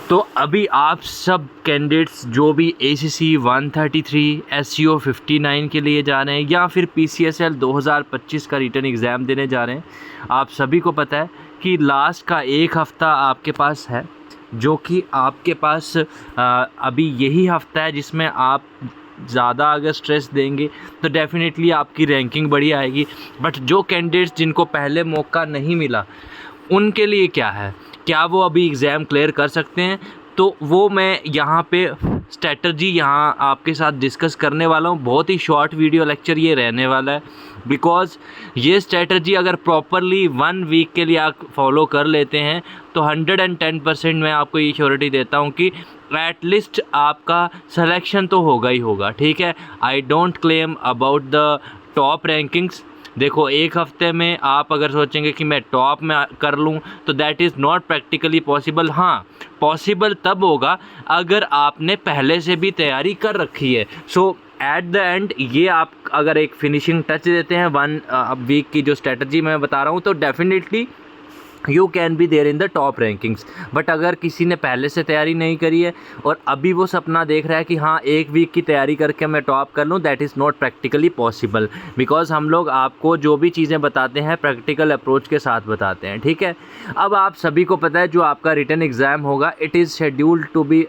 तो अभी आप सब कैंडिडेट्स जो भी ACC 133 SCO 59 के लिए जा रहे हैं या फिर PCSL 2025 का रिटर्न एग्ज़ाम देने जा रहे हैं, आप सभी को पता है कि लास्ट का एक हफ़्ता आपके पास है, जो कि आपके पास अभी यही हफ़्ता है जिसमें आप ज़्यादा अगर स्ट्रेस देंगे तो डेफ़िनेटली आपकी रैंकिंग बढ़िया आएगी। बट जो कैंडिडेट्स जिनको पहले मौका नहीं मिला, उनके लिए क्या है, क्या वो अभी एग्ज़ाम क्लियर कर सकते हैं? तो वो मैं यहाँ पे स्ट्रैटेजी यहाँ आपके साथ डिस्कस करने वाला हूँ। बहुत ही शॉर्ट वीडियो लेक्चर ये रहने वाला है, बिकॉज़ ये स्ट्रैटेजी अगर प्रॉपरली 1 वीक के लिए आप फॉलो कर लेते हैं तो 110% मैं आपको ये श्योरिटी देता हूँ कि एटलीस्ट आपका सिलेक्शन तो होगा ही होगा। ठीक है, I don't claim about the top rankings. देखो, एक हफ़्ते में आप अगर सोचेंगे कि मैं टॉप में कर लूँ तो that is not practically possible. हाँ, पॉसिबल तब होगा अगर आपने पहले से भी तैयारी कर रखी है। सो एट द एंड ये आप अगर एक फिनिशिंग टच देते हैं 1 वीक की जो स्ट्रेटजी मैं बता रहा हूँ, तो definitely you can be there in the top rankings. But अगर किसी ने पहले से तैयारी नहीं करी है और अभी वो सपना देख रहा है कि हाँ 1 वीक की तैयारी करके मैं टॉप कर लूँ, that is not practically possible, because हम लोग आपको जो भी चीज़ें बताते हैं प्रैक्टिकल अप्रोच के साथ बताते हैं। ठीक है, अब आप सभी को पता है जो आपका रिटन एग्ज़ाम होगा, it is scheduled to be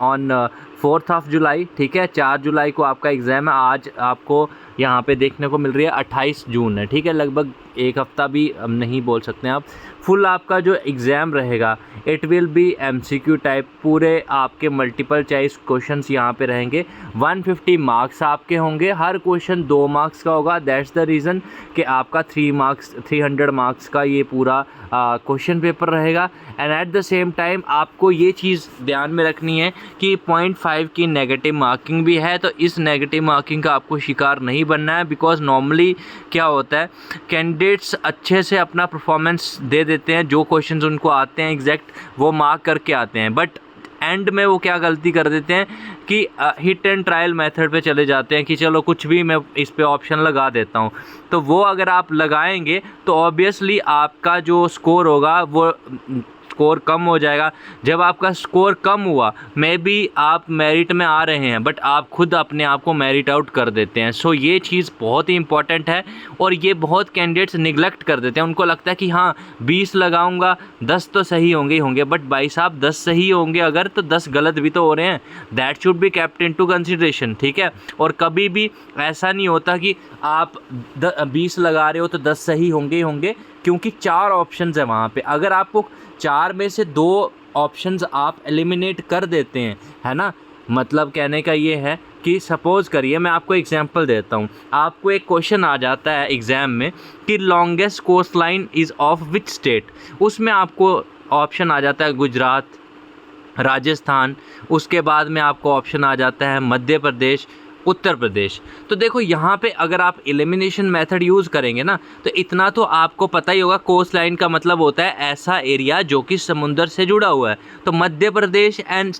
on 4 July. ठीक है, 4 जुलाई को आपका एग्ज़ाम है। आज आपको यहाँ पे देखने को मिल रही है 28 जून है। ठीक है, लगभग एक हफ़्ता भी नहीं बोल सकते हैं आप। फुल आपका जो एग्ज़ाम रहेगा it will be MCQ type, पूरे आपके मल्टीपल चॉइस क्वेश्चंस यहाँ पे रहेंगे। 150 मार्क्स आपके होंगे, हर क्वेश्चन 2 मार्क्स का होगा। दैट्स द रीज़न कि आपका 300 मार्क्स का ये पूरा क्वेश्चन पेपर रहेगा। And at the same time आपको ये चीज़ ध्यान में रखनी है कि 0.5 की नेगेटिव मार्किंग भी है, तो इस नेगेटिव मार्किंग का आपको शिकार नहीं बनना है। बिकॉज नॉर्मली क्या होता है, कैंडिडेट्स अच्छे से अपना परफॉर्मेंस दे देते हैं, जो क्वेश्चंस उनको आते हैं एग्जैक्ट वो मार्क करके आते हैं, बट एंड में वो क्या गलती कर देते हैं कि हिट एंड ट्रायल मेथड पे चले जाते हैं कि चलो कुछ भी मैं इस पे ऑप्शन लगा देता हूँ। तो वो अगर आप लगाएंगे तो ऑब्वियसली आपका जो स्कोर होगा वो स्कोर कम हो जाएगा। जब आपका स्कोर कम हुआ, मे बी आप मेरिट में आ रहे हैं बट आप खुद अपने आप को मेरिट आउट कर देते हैं। सो ये चीज़ बहुत ही इंपॉर्टेंट है और ये बहुत कैंडिडेट्स निगलेक्ट कर देते हैं। उनको लगता है कि हाँ 20 लगाऊंगा 10 तो सही होंगे ही होंगे, बट भाई साहब 10 सही होंगे अगर तो 10 गलत भी तो हो रहे हैं। That should be kept into consideration. ठीक है, और कभी भी ऐसा नहीं होता कि आप 20 लगा रहे हो तो 10 सही होंगे ही होंगे, क्योंकि 4 ऑप्शंस है वहाँ पे। अगर आपको 4 में से 2 ऑप्शंस आप एलिमिनेट कर देते हैं, है ना, मतलब कहने का ये है कि सपोज़ करिए, मैं आपको एग्जांपल देता हूँ। आपको एक क्वेश्चन आ जाता है एग्ज़ाम में कि longest coast line is of which state. उसमें आपको ऑप्शन आ जाता है गुजरात, राजस्थान, उसके बाद में आपको ऑप्शन आ जाता है मध्य प्रदेश, उत्तर प्रदेश। तो देखो यहाँ पे अगर आप एलिमिनेशन मेथड यूज़ करेंगे ना, तो इतना तो आपको पता ही होगा, कोस्ट लाइन का मतलब होता है ऐसा एरिया जो कि समुंदर से जुड़ा हुआ है। तो मध्य प्रदेश एंड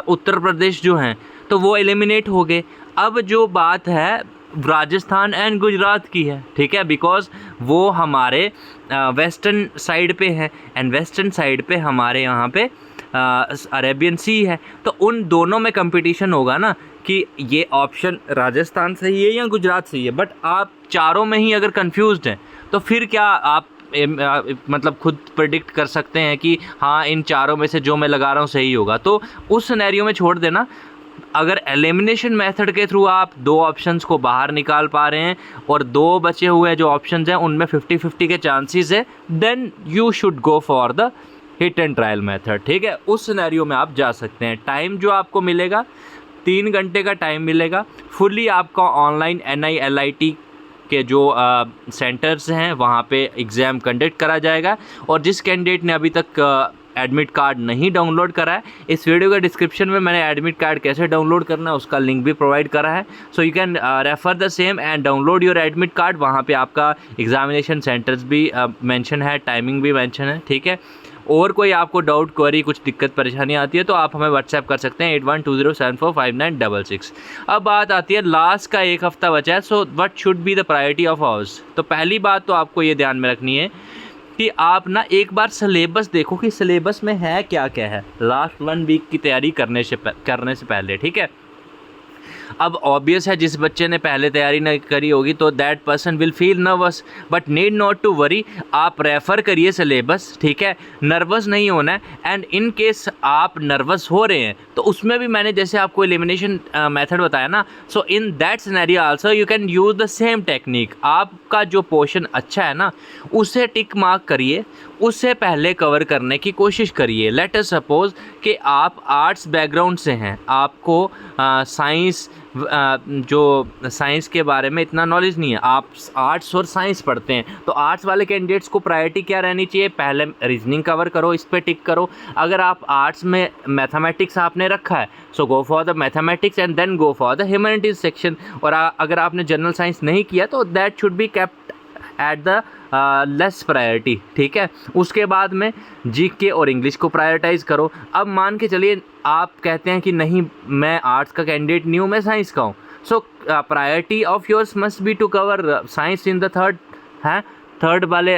उत्तर प्रदेश जो हैं तो वो एलिमिनेट हो गए। अब जो बात है राजस्थान एंड गुजरात की है। ठीक है, बिकॉज वो हमारे वेस्टर्न साइड पे है एंड वेस्टर्न साइड पे हमारे यहाँ पे अरेबियन सी है। तो उन दोनों में कंपटीशन होगा ना कि ये ऑप्शन राजस्थान सही है या गुजरात सही है। बट आप चारों में ही अगर कंफ्यूज्ड हैं तो फिर क्या आप मतलब खुद प्रेडिक्ट कर सकते हैं कि हाँ इन चारों में से जो मैं लगा रहा हूँ सही होगा? तो उस सिनेरियो में छोड़ देना। अगर एलिमिनेशन मेथड के थ्रू आप 2 ऑप्शंस को बाहर निकाल पा रहे हैं और 2 बचे हुए जो ऑप्शंस हैं उनमें 50-50 के चांसेस है, then you should go for the hit and trial method. ठीक है, उस सिनेरियो में आप जा सकते हैं। टाइम जो आपको मिलेगा 3 घंटे का टाइम मिलेगा। फुली आपका ऑनलाइन NILIT के जो सेंटर्स हैं वहाँ पे एग्ज़ाम कंडक्ट करा जाएगा। और जिस कैंडिडेट ने अभी तक एडमिट कार्ड नहीं डाउनलोड करा है, इस वीडियो के डिस्क्रिप्शन में मैंने एडमिट कार्ड कैसे डाउनलोड करना है उसका लिंक भी प्रोवाइड करा है। So you can refer the same and download your admit card. वहाँ पे आपका एग्जामिनेशन सेंटर्स भी मेंशन है, टाइमिंग भी मेंशन है। ठीक है, और कोई आपको डाउट क्वेरी कुछ दिक्कत परेशानी आती है तो आप हमें व्हाट्सएप कर सकते हैं 8120745966। अब बात आती है लास्ट का एक हफ़्ता बचा है, so what should be the priority of hours. तो पहली बात तो आपको ये ध्यान में रखनी है कि आप ना एक बार सिलेबस देखो कि सिलेबस में है क्या क्या है लास्ट 1 वीक की तैयारी करने से पहले, ठीक है। अब ऑब्वियस है जिस बच्चे ने पहले तैयारी नहीं करी होगी तो that person will feel nervous, but need not to worry, आप रेफ़र करिए सिलेबस, ठीक है, नर्वस नहीं होना है। एंड इन केस आप नर्वस हो रहे हैं तो उसमें भी मैंने जैसे आपको एलिमिनेशन मेथड बताया ना, so in that scenario also you can use the same technique. आपका जो पोर्शन अच्छा है ना उसे टिक मार्क करिए, उससे पहले कवर करने की कोशिश करिए। लेट अस सपोज कि आप आर्ट्स बैकग्राउंड से हैं, आपको साइंस जो साइंस के बारे में इतना नॉलेज नहीं है, आप आर्ट्स और साइंस पढ़ते हैं, तो आर्ट्स वाले कैंडिडेट्स को प्रायोरिटी क्या रहनी चाहिए, पहले रीजनिंग कवर करो, इस पे टिक करो। अगर आप आर्ट्स में मैथमेटिक्स आपने रखा है so go for the mathematics and then go for the humanities section. और अगर आपने जनरल साइंस नहीं किया तो that should be kept at the less priority, ठीक है। उसके बाद में जीके और इंग्लिश को प्रायोरिटाइज़ करो। अब मान के चलिए आप कहते हैं कि नहीं मैं आर्ट्स का कैंडिडेट नहीं हूँ, मैं साइंस का हूँ, so priority of yours must be to cover science in the third वाले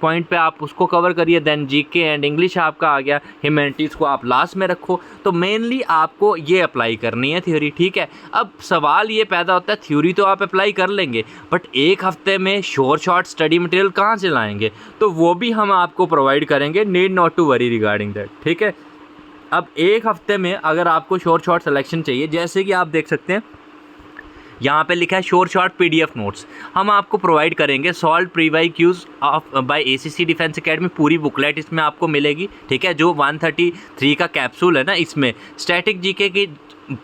पॉइंट पे आप उसको कवर करिए। देन जीके एंड इंग्लिश आपका आ गया, ह्यूमैनिटीज़ को आप लास्ट में रखो। तो मेनली आपको ये अप्लाई करनी है थ्योरी, ठीक है। अब सवाल ये पैदा होता है थ्योरी तो आप अप्लाई कर लेंगे बट एक हफ्ते में शॉर्ट स्टडी मटेरियल कहाँ से लाएंगे, तो वो भी हम आपको प्रोवाइड करेंगे, need not to worry regarding that, ठीक है। अब एक हफ्ते में अगर आपको शॉर्ट सिलेक्शन चाहिए, जैसे कि आप देख सकते हैं यहाँ पे लिखा है शॉर्ट PDF नोट्स, हम आपको प्रोवाइड करेंगे। Solve PY Qs of by ACC defence academy, पूरी बुकलेट इसमें आपको मिलेगी, ठीक है। जो 133 का कैप्सूल है ना, इसमें स्टैटिक जीके की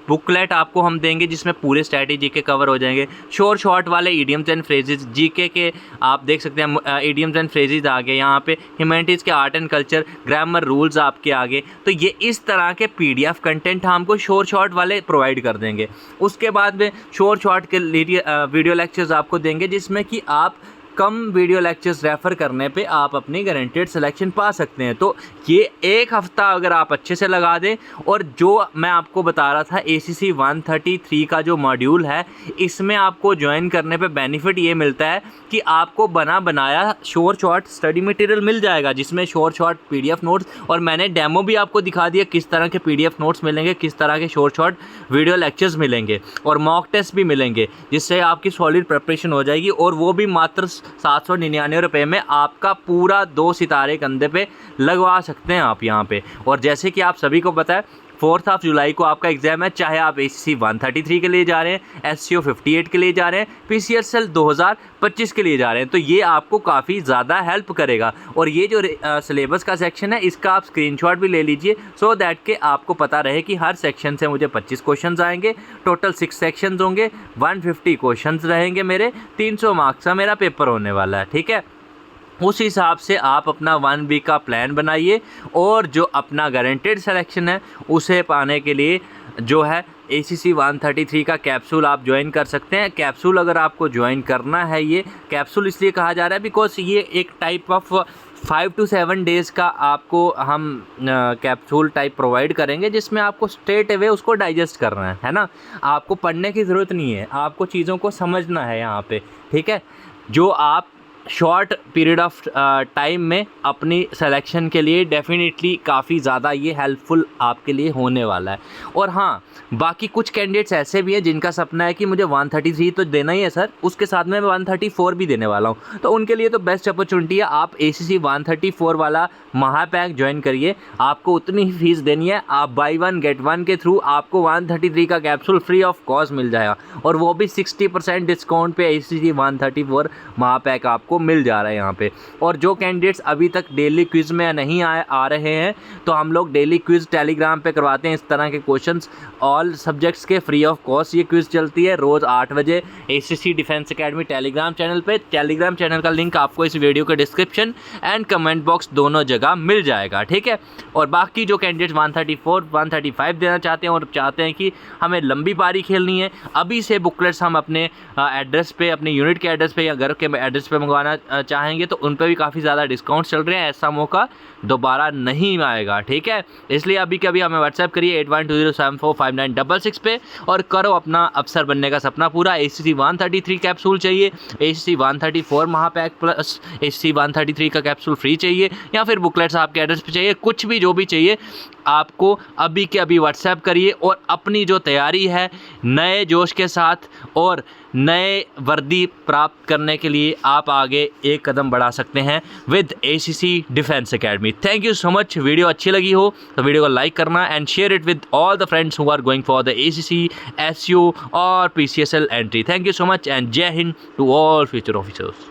बुकलेट आपको हम देंगे जिसमें पूरे स्ट्रैटेजी के कवर हो जाएंगे। शॉर्ट वाले ईडियम्स एंड फ्रेजेस जीके के आप देख सकते हैं, ईडियम्स एंड फ्रेजेस आ गए यहाँ पे, ह्यूमैनिटीज़ के art and culture, grammar rules आपके आगे। तो ये इस तरह के PDF कंटेंट हमको शॉर्ट वाले प्रोवाइड कर देंगे। उसके बाद में शॉर्ट के वीडियो लेक्चर्स आपको देंगे जिसमें कि आप कम वीडियो लेक्चर्स रेफ़र करने पे आप अपनी गारंटेड सिलेक्शन पा सकते हैं। तो ये एक हफ़्ता अगर आप अच्छे से लगा दें, और जो मैं आपको बता रहा था ACC 133 का जो मॉड्यूल है, इसमें आपको ज्वाइन करने पे बेनिफिट ये मिलता है कि आपको बना बनाया शॉर्ट स्टडी मटेरियल मिल जाएगा जिसमें शॉर्ट PDF नोट्स, और मैंने डेमो भी आपको दिखा दिया किस तरह के PDF नोट्स मिलेंगे, किस तरह के शॉर्ट वीडियो लेक्चर्स मिलेंगे, और मॉक टेस्ट भी मिलेंगे जिससे आपकी सॉलिड प्रिपरेशन हो जाएगी। और वो भी मात्र 799 रुपये में आपका पूरा 2 सितारे कंधे पे लगवा सकते हैं आप यहाँ पे। और जैसे कि आप सभी को पता है 4 जुलाई को आपका एग्ज़ाम है, चाहे आप ACC 133 के लिए जा रहे हैं, SCO 58 के लिए जा रहे हैं, PCSL 2025 के लिए जा रहे हैं, तो ये आपको काफ़ी ज़्यादा हेल्प करेगा। और ये जो सिलेबस का सेक्शन है इसका आप स्क्रीनशॉट भी ले लीजिए सो दैट कि आपको पता रहे कि हर सेक्शन से मुझे 25 क्वेश्चंस आएंगे, टोटल 6 सेक्शंस होंगे, 150 क्वेश्चंस रहेंगे मेरे, 300 मार्क्स का मेरा पेपर होने वाला है, ठीक है। उस हिसाब से आप अपना 1 वीक का प्लान बनाइए, और जो अपना गारंटेड सिलेक्शन है उसे पाने के लिए जो है ACC 133 का कैप्सूल आप ज्वाइन कर सकते हैं। कैप्सूल अगर आपको ज्वाइन करना है, ये कैप्सूल इसलिए कहा जा रहा है बिकॉज ये एक टाइप ऑफ 5 to 7 डेज़ का आपको हम कैप्सूल टाइप प्रोवाइड करेंगे जिसमें आपको स्ट्रेट अवे उसको डाइजेस्ट करना है ना। आपको पढ़ने की ज़रूरत नहीं है, आपको चीज़ों को समझना है यहाँ पे, ठीक है। जो आप शॉर्ट पीरियड ऑफ टाइम में अपनी सिलेक्शन के लिए डेफिनेटली काफ़ी ज़्यादा ये हेल्पफुल आपके लिए होने वाला है। और हाँ, बाकी कुछ कैंडिडेट्स ऐसे भी हैं जिनका सपना है कि मुझे 133 तो देना ही है सर, उसके साथ में मैं 134 भी देने वाला हूँ, तो उनके लिए तो बेस्ट अपॉर्चुनिटी है। आप ACC 134 वाला महापैक ज्वाइन करिए, आपको उतनी ही फीस देनी है, आप बाई 1 गेट 1 के थ्रू आपको 133 का कैप्सूल फ्री ऑफ कॉस्ट मिल जाएगा, और वो भी 60% डिस्काउंट पे ACC 134 महापैक आपको मिल जा रहा है यहाँ पे। और जो कैंडिडेट्स अभी तक डेली क्विज में नहीं आ रहे हैं, तो हम लोग डेली क्विज टेलीग्राम पे करवाते हैं, इस तरह के क्वेश्चंस ऑल सब्जेक्ट्स के फ्री ऑफ कॉस्ट ये क्विज चलती है रोज़ 8 बजे ACC defence academy Telegram channel पे। टेलीग्राम चैनल का लिंक आपको इस वीडियो के डिस्क्रिप्शन एंड कमेंट बॉक्स दोनों जगह मिल जाएगा, ठीक है। और बाकी जो कैंडिडेट्स 134 135 देना चाहते हैं और चाहते हैं कि हमें लंबी पारी खेलनी है, अभी से बुकलेट्स हम अपने एड्रेस पे, अपने यूनिट के एड्रेस पे या घर के एड्रेस पे मंगवा बनवाना चाहेंगे तो उन पे भी काफ़ी ज़्यादा डिस्काउंट चल रहे हैं। ऐसा मौका दोबारा नहीं आएगा, ठीक है। इसलिए अभी के अभी हमें व्हाट्सएप करिए 8120745966 पे और करो अपना अफसर बनने का सपना पूरा। ACC 133 कैप्सूल चाहिए, ACC 134 महापैक प्लस ACC 133 का कैप्सूल फ्री चाहिए, या फिर बुकलेट्स आपके एड्रेस पे चाहिए, कुछ भी जो भी चाहिए आपको अभी के अभी व्हाट्सएप करिए और अपनी जो तैयारी है नए जोश के साथ और नए वर्दी प्राप्त करने के लिए आप आगे एक कदम बढ़ा सकते हैं with ACC defence academy. Thank you so much. Video अच्छी लगी हो तो वीडियो को लाइक करना and share it with all the friends who are going for the ACC, SU और PCSL entry. Thank you so much and Jai Hind to all future officers.